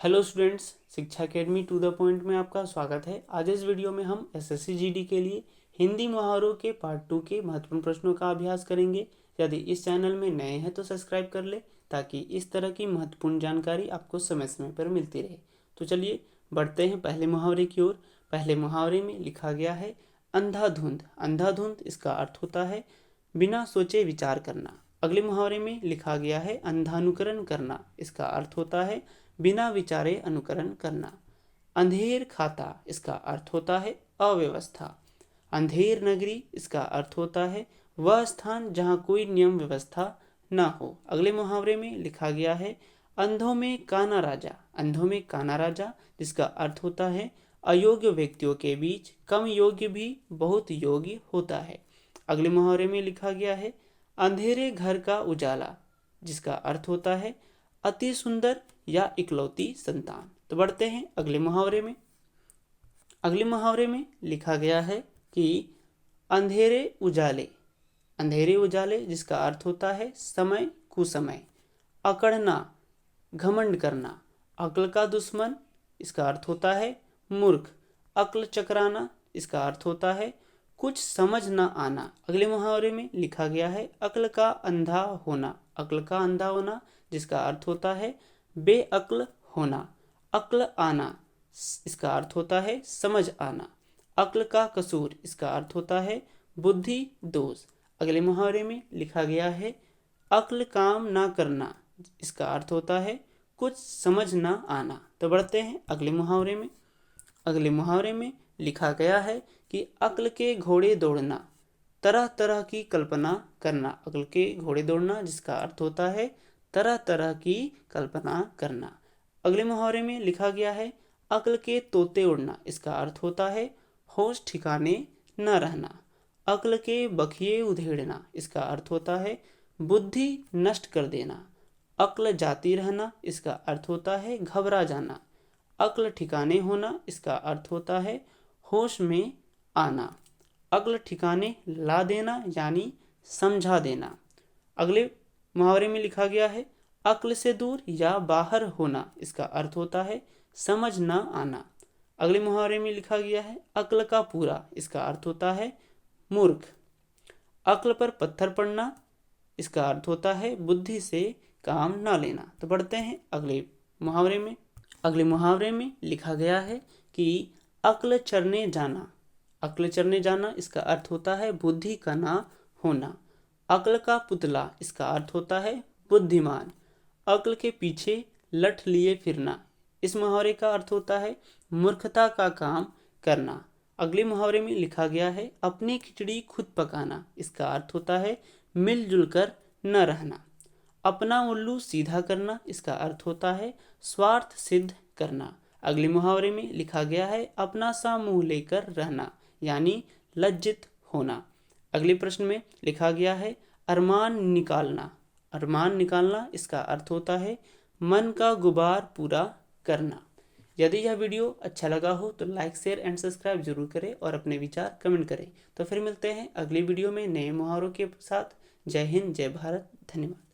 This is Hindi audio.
हेलो स्टूडेंट्स, शिक्षा अकेडमी टू द पॉइंट में आपका स्वागत है। आज इस वीडियो में हम एसएससी जीडी के लिए हिंदी मुहावरों के पार्ट 2 के महत्वपूर्ण प्रश्नों का अभ्यास करेंगे। यदि इस चैनल में नए हैं तो सब्सक्राइब कर ले ताकि इस तरह की महत्वपूर्ण जानकारी आपको समय समय पर मिलती रहे। तो चलिए बढ़ते हैं पहले मुहावरे की ओर। पहले मुहावरे में लिखा गया है अंधाधुंध। अंधाधुंध इसका अर्थ होता है बिना सोचे विचार करना। अगले मुहावरे में लिखा गया है अंधानुकरण करना। इसका अर्थ होता है बिना विचारे अनुकरण करना। अंधेर खाता इसका अर्थ होता है अव्यवस्था। अंधेर नगरी इसका अर्थ होता है वह स्थान जहाँ कोई नियम व्यवस्था ना हो। अगले मुहावरे में लिखा गया है अंधों में काना राजा। अंधों में काना राजा जिसका अर्थ होता है अयोग्य व्यक्तियों के बीच कम योग्य भी बहुत योग्य होता है। अगले मुहावरे में लिखा गया है अंधेरे घर का उजाला जिसका अर्थ होता है अति सुंदर या इकलौती संतान। तो बढ़ते हैं अगले मुहावरे में। अगले मुहावरे में लिखा गया है कि अंधेरे उजाले। अंधेरे उजाले जिसका अर्थ होता है समय कुसमय। अकड़ना घमंड करना। अक्ल का दुश्मन इसका अर्थ होता है मूर्ख। अक्ल चकराना इसका अर्थ होता है कुछ समझ ना आना। अगले मुहावरे में लिखा गया है अक्ल का अंधा होना। अक्ल का अंधा होना जिसका अर्थ होता है बेअक्ल होना। अक्ल आना इसका अर्थ होता है समझ आना। अक्ल का कसूर इसका अर्थ होता है बुद्धि दोष। अगले मुहावरे में लिखा गया है अक्ल काम ना करना इसका अर्थ होता है कुछ समझ ना आना। तो बढ़ते हैं अगले मुहावरे में। अगले मुहावरे में लिखा गया है कि अक्ल के घोड़े दौड़ना तरह तरह की कल्पना करना। अक्ल के घोड़े दौड़ना जिसका अर्थ होता है तरह तरह की कल्पना करना। अगले मुहावरे में लिखा गया है अक्ल के तोते उड़ना। इसका अर्थ होता है होश ठिकाने न रहना। अक्ल के बखिए उधेड़ना इसका अर्थ होता है बुद्धि नष्ट कर देना। अक्ल जाती रहना इसका अर्थ होता है घबरा जाना। अक्ल ठिकाने होना इसका अर्थ होता है होश में आना। अक्ल ठिकाने ला देना यानी समझा देना। अगले मुहावरे में लिखा गया है अक्ल से दूर या बाहर होना। इसका अर्थ होता है समझ ना आना। अगले मुहावरे में लिखा गया है अक्ल का पूरा। इसका अर्थ होता है मूर्ख। अक्ल पर पत्थर पड़ना इसका अर्थ होता है बुद्धि से काम ना लेना। तो बढ़ते हैं अगले मुहावरे में। अगले मुहावरे में लिखा गया है कि अक्ल चरने जाना। अक्ल चरने जाना इसका अर्थ होता है बुद्धि का ना होना। अक्ल का पुतला इसका अर्थ होता है बुद्धिमान। अक्ल के पीछे लठ लिए फिरना इस मुहावरे का अर्थ होता है मूर्खता का काम करना। अगले मुहावरे में लिखा गया है अपनी खिचड़ी खुद पकाना। इसका अर्थ होता है मिलजुल कर न रहना। अपना उल्लू सीधा करना इसका अर्थ होता है स्वार्थ सिद्ध करना। अगले मुहावरे में लिखा गया है अपना सा मुंह लेकर रहना यानी लज्जित होना। अगले प्रश्न में लिखा गया है अरमान निकालना। अरमान निकालना इसका अर्थ होता है मन का गुबार पूरा करना। यदि यह वीडियो अच्छा लगा हो तो लाइक शेयर एंड सब्सक्राइब जरूर करें और अपने विचार कमेंट करें। तो फिर मिलते हैं अगली वीडियो में नए मुहावरों के साथ। जय हिंद, जय भारत, धन्यवाद।